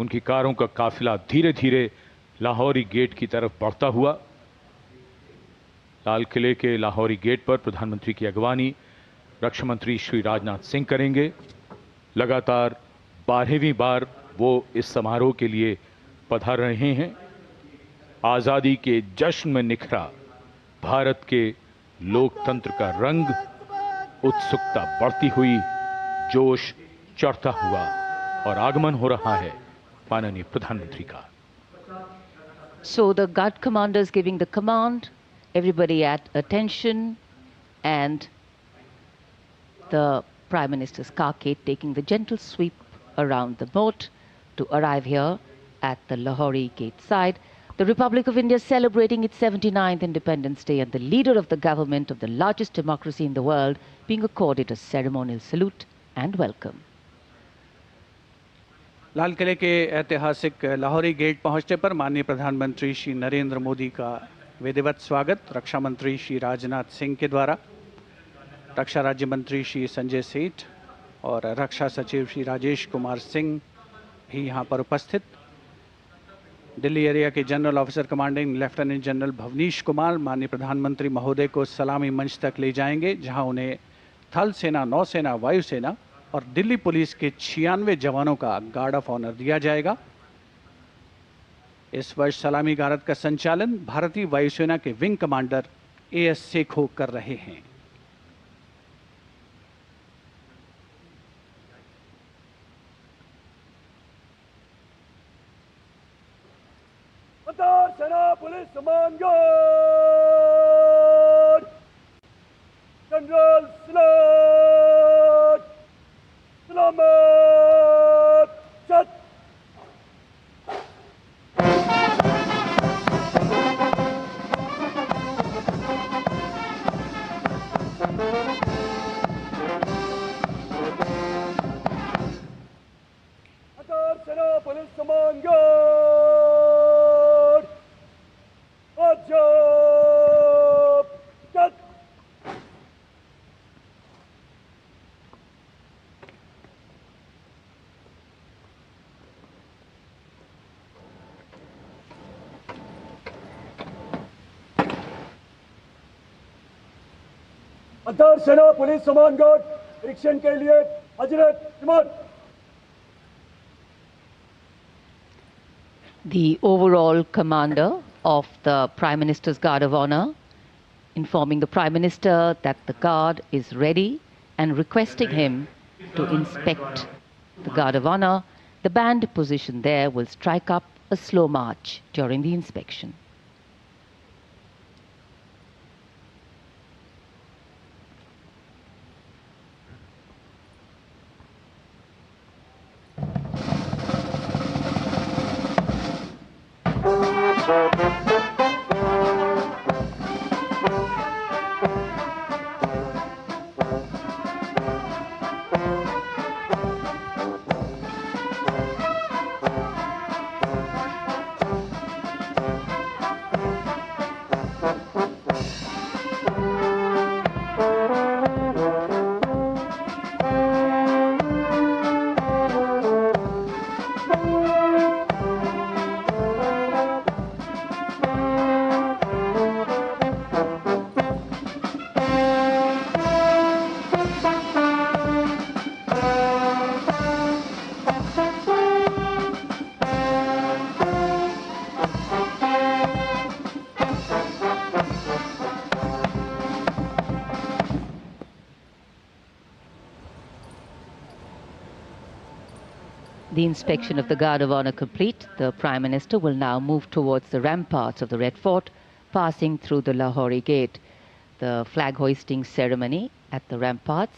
उनकी कारों का काफिला धीरे धीरे लाहौरी गेट की तरफ बढ़ता हुआ। लाल किले के लाहौरी गेट पर प्रधानमंत्री की अगवानी रक्षा मंत्री श्री राजनाथ सिंह करेंगे। लगातार 12वीं बार वो इस समारोह के लिए पधार रहे हैं। आजादी के जश्न में निखरा भारत के लोकतंत्र का रंग, उत्सुकता बढ़ती हुई, जोश चढ़ता हुआ और आगमन हो रहा है माननीय प्रधानमंत्री का। So the guard commander is giving the command, everybody at attention, and the Prime Minister's carcade taking the gentle sweep around the moat to arrive here at the Lahori gate side. The Republic of India is celebrating its 79th Independence Day, and the leader of the government of the largest democracy in the world being accorded a ceremonial salute and welcome. लाल किले के ऐतिहासिक Lahori gate पहुंचने पर माननीय प्रधानमंत्री श्री नरेंद्र मोदी का विधिवत स्वागत रक्षा मंत्री श्री राजनाथ सिंह के द्वारा, रक्षा राज्य मंत्री श्री संजय सेठ और रक्षा सचिव श्री राजेश कुमार सिंह भी यहां पर उपस्थित। दिल्ली एरिया के general officer commanding lieutenant general Bhavnish Kumar माननीय प्रधानमंत्री महोदय को सलामी मंच तक ले जाएंगे, जहां उन्हें थल सेना, नौसेना, वायुसेना और दिल्ली पुलिस के 96 जवानों का गार्ड ऑफ ऑनर दिया जाएगा। इस वर्ष सलामी गारद का संचालन भारतीय वायुसेना के विंग कमांडर एएस सेखो कर रहे हैं। सेना पुलिस सम्मान गार्ड जनरल सलामत चत। सेना पुलिस सम्मान गार्ड अजब चत। अंतर सेना पुलिस सम्मान गार्ड निरीक्षण के लिए हजरत इमाम। The overall commander of the Prime Minister's Guard of Honor informing the Prime Minister that the guard is ready and requesting him to inspect the Guard of Honor. The band positioned there will strike up a slow march during the inspection. The inspection of the Guard of Honor complete, the Prime Minister will now move towards the ramparts of the Red Fort, passing through the Lahori Gate. The flag hoisting ceremony at the ramparts,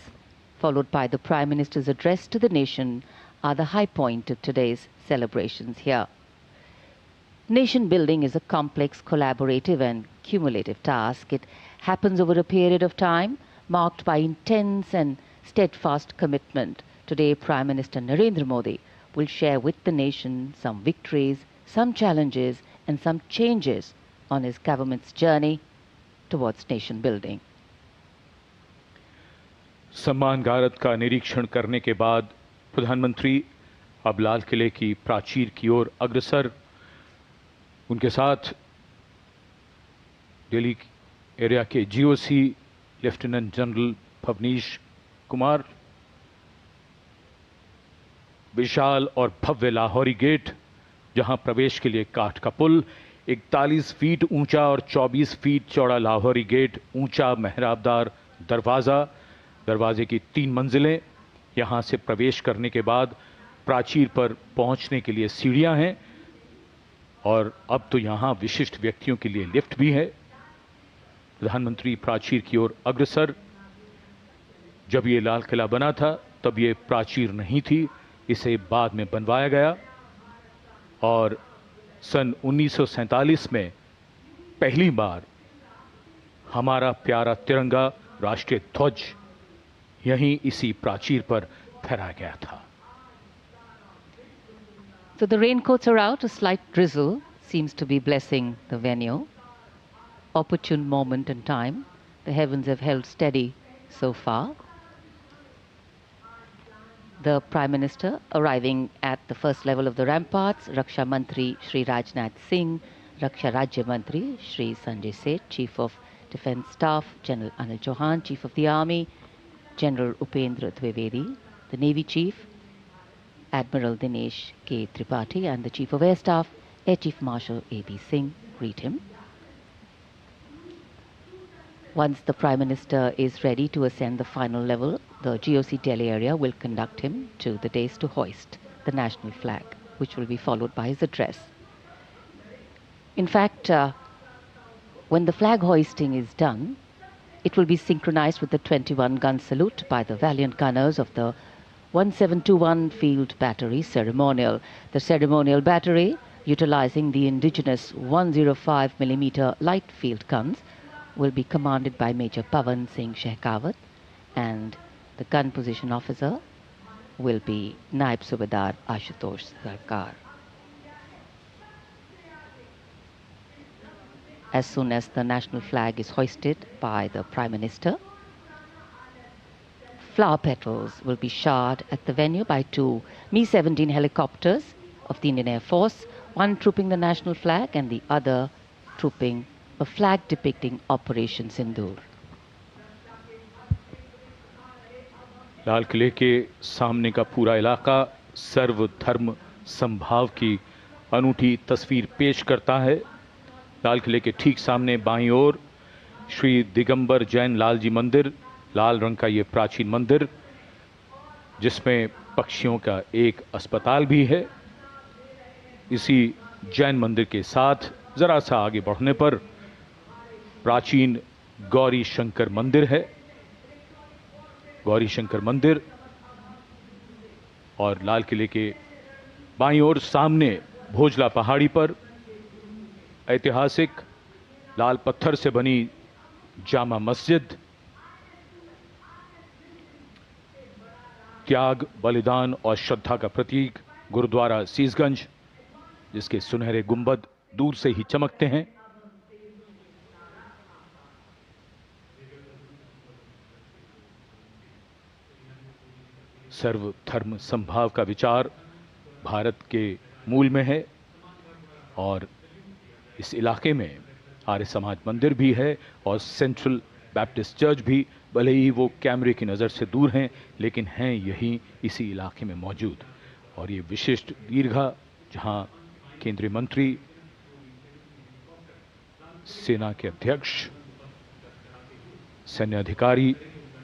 followed by the Prime Minister's address to the nation, are the high point of today's celebrations here. Nation building is a complex, collaborative and cumulative task. It happens over a period of time marked by intense and steadfast commitment. Today, Prime Minister Narendra Modi will share with the nation some victories, some challenges and some changes on his government's journey towards nation building. सम्मान गारद का निरीक्षण करने के बाद प्रधानमंत्री अब लाल किले की प्राचीर की ओर अग्रसर। उनके साथ दिल्ली एरिया के GOC lieutenant general Bhavnish Kumar. विशाल और भव्य लाहौरी गेट, जहां प्रवेश के लिए काठ का पुल, 41 फीट ऊंचा और 24 फीट चौड़ा लाहौरी गेट, ऊंचा मेहराबदार दरवाजा, दरवाजे की 3 मंजिलें। यहां से प्रवेश करने के बाद प्राचीर पर पहुंचने के लिए सीढ़ियां हैं और अब तो यहां विशिष्ट व्यक्तियों के लिए लिफ्ट भी है। प्रधानमंत्री प्राचीर की ओर अग्रसर। जब ये लाल किला बना था तब ये प्राचीर नहीं थी, इसे बाद में बनवाया गया और सन 1947 में पहली बार हमारा प्यारा तिरंगा राष्ट्रीय ध्वज यहीं इसी प्राचीर पर फहराया गया था। So the raincoats are out. A slight drizzle seems to be blessing the venue. Opportune moment in time. The heavens have held steady so far. The Prime Minister arriving at the first level of the ramparts, Raksha Mantri Shri Rajnath Singh, Raksha Rajya Mantri Shri Sanjay Seth, Chief of Defence Staff General Anil Chauhan, Chief of the Army General Upendra Dwivedi, the Navy Chief Admiral Dinesh K. Tripathi and the Chief of Air Staff Air Chief Marshal A.B. Singh greet him. Once the Prime Minister is ready to ascend the final level, the GOC Delhi area will conduct him to the dais to hoist the national flag, which will be followed by his address. In fact, when the flag hoisting is done, it will be synchronized with the 21-gun salute by the valiant gunners of the 1721 Field Battery Ceremonial. The ceremonial battery, utilizing the indigenous 105mm light field guns, will be commanded by Major Pavan Singh Shekhawat, and the gun position officer will be Naib Subedar Ashutosh Sarkar. As soon as the national flag is hoisted by the Prime Minister, flower petals will be showered at the venue by 2 Mi-17 helicopters of the Indian Air Force, one trooping the national flag and the other trooping a flag depicting Operation Sindoor. लाल किले के सामने का पूरा इलाका सर्वधर्म संभाव की अनूठी तस्वीर पेश करता है। लाल किले के ठीक सामने बाईं ओर श्री दिगंबर जैन लाल जी मंदिर, लाल रंग का ये प्राचीन मंदिर जिसमें पक्षियों का एक अस्पताल भी है। इसी जैन मंदिर के साथ जरा सा आगे बढ़ने पर प्राचीन गौरी शंकर मंदिर है। गौरी शंकर मंदिर और लाल किले के बाईं ओर सामने भोजला पहाड़ी पर ऐतिहासिक लाल पत्थर से बनी जामा मस्जिद, त्याग, बलिदान और श्रद्धा का प्रतीक गुरुद्वारा सीसगंज, जिसके सुनहरे गुंबद दूर से ही चमकते हैं। सर्वधर्म संभाव का विचार भारत के मूल में है और इस इलाके में आर्य समाज मंदिर भी है और सेंट्रल बैप्टिस्ट चर्च भी, भले ही वो कैमरे की नज़र से दूर हैं लेकिन हैं यही इसी इलाके में मौजूद। और ये विशिष्ट दीर्घा जहां केंद्रीय मंत्री, सेना के अध्यक्ष, सैन्य अधिकारी,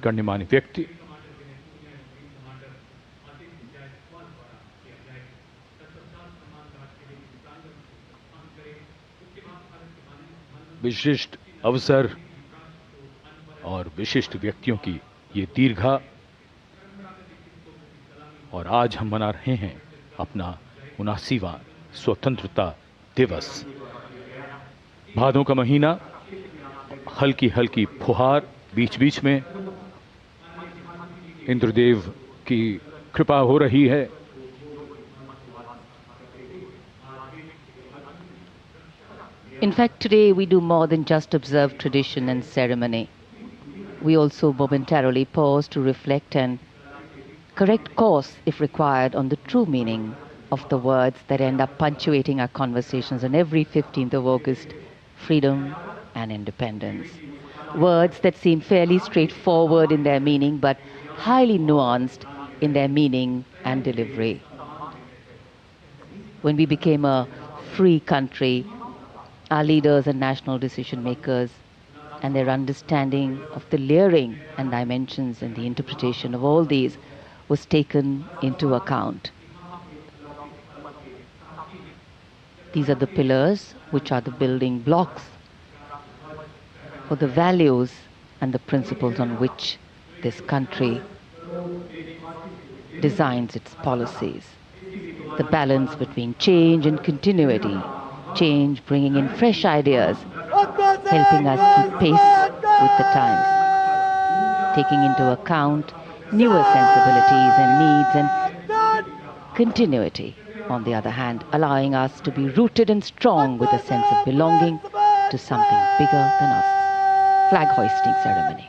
गण्यमान्य व्यक्ति विशिष्ट अवसर और विशिष्ट व्यक्तियों की ये दीर्घा। और आज हम मना रहे हैं अपना 79वां स्वतंत्रता दिवस। भादों का महीना, हल्की हल्की फुहार, बीच बीच में इंद्रदेव की कृपा हो रही है। In fact, today we do more than just observe tradition and ceremony. We also momentarily pause to reflect and correct course, if required, on the true meaning of the words that end up punctuating our conversations on every 15th of August, freedom and independence. Words that seem fairly straightforward in their meaning, but highly nuanced in their meaning and delivery. When we became a free country, our leaders and national decision makers and their understanding of the layering and dimensions and the interpretation of all these was taken into account. These are the pillars which are the building blocks for the values and the principles on which this country designs its policies. The balance between change and continuity, change bringing in fresh ideas, helping us keep pace with the times, taking into account newer sensibilities and needs, and continuity, on the other hand, allowing us to be rooted and strong with a sense of belonging to something bigger than us. Flag hoisting ceremony.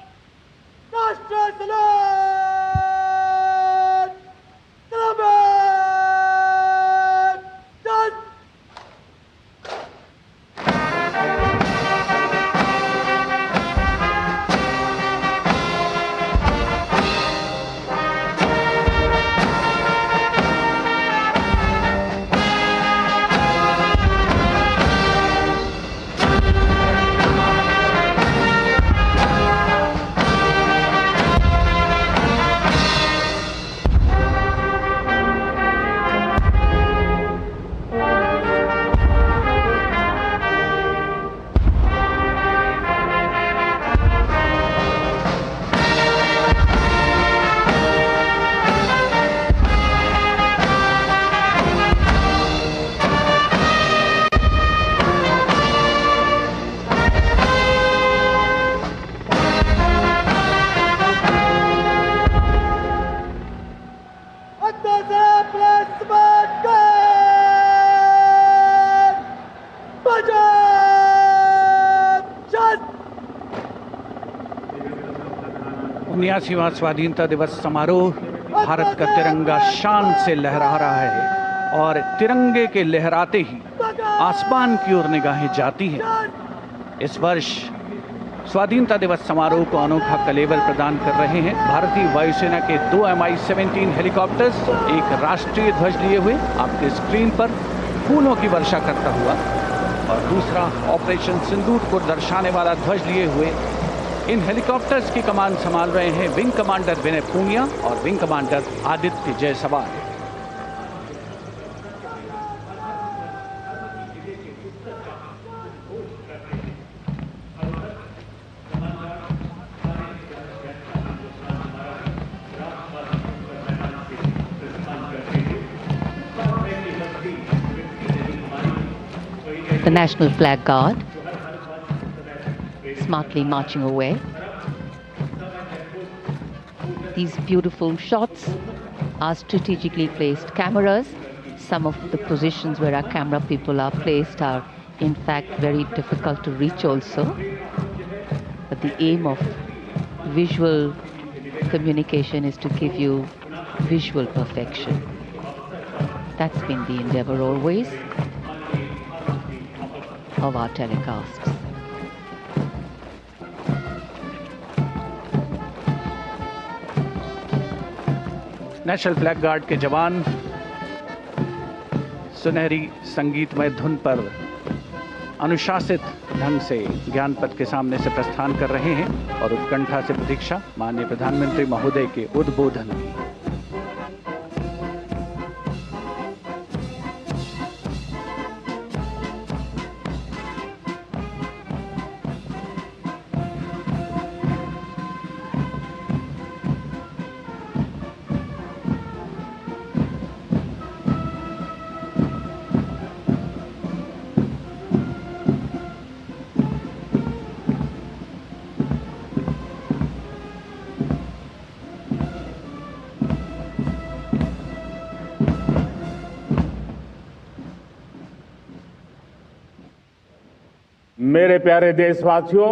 उन्यासीवां स्वाधीनता दिवस समारोह, भारत का तिरंगा शान से लहरा रहा है और तिरंगे के लहराते ही आसमान की ओर निगाहें जाती हैं। इस वर्ष स्वाधीनता दिवस समारोह को अनोखा कलेवर प्रदान कर रहे हैं भारतीय वायुसेना के 2 Mi-17 हेलीकॉप्टर्स, एक राष्ट्रीय ध्वज लिए हुए आपके स्क्रीन पर फूलों की वर्षा करता हुआ, और दूसरा ऑपरेशन सिंदूर को दर्शाने वाला ध्वज लिए हुए। इन हेलीकॉप्टर्स की कमान संभाल रहे हैं विंग कमांडर विनय पूनिया और wing commander Aditya Jaiswal. The National Flag Guard smartly marching away. These beautiful shots are strategically placed cameras. Some of the positions where our camera people are placed are in fact very difficult to reach also. But the aim of visual communication is to give you visual perfection. That's been the endeavor always of our telecasts. National flag guard के जवान सुनहरी संगीतमय धुन पर अनुशासित ढंग से ज्ञानपथ के सामने से प्रस्थान कर रहे हैं और उत्कंठा से प्रतीक्षा माननीय प्रधानमंत्री महोदय के उद्बोधन की। मेरे प्यारे देशवासियों,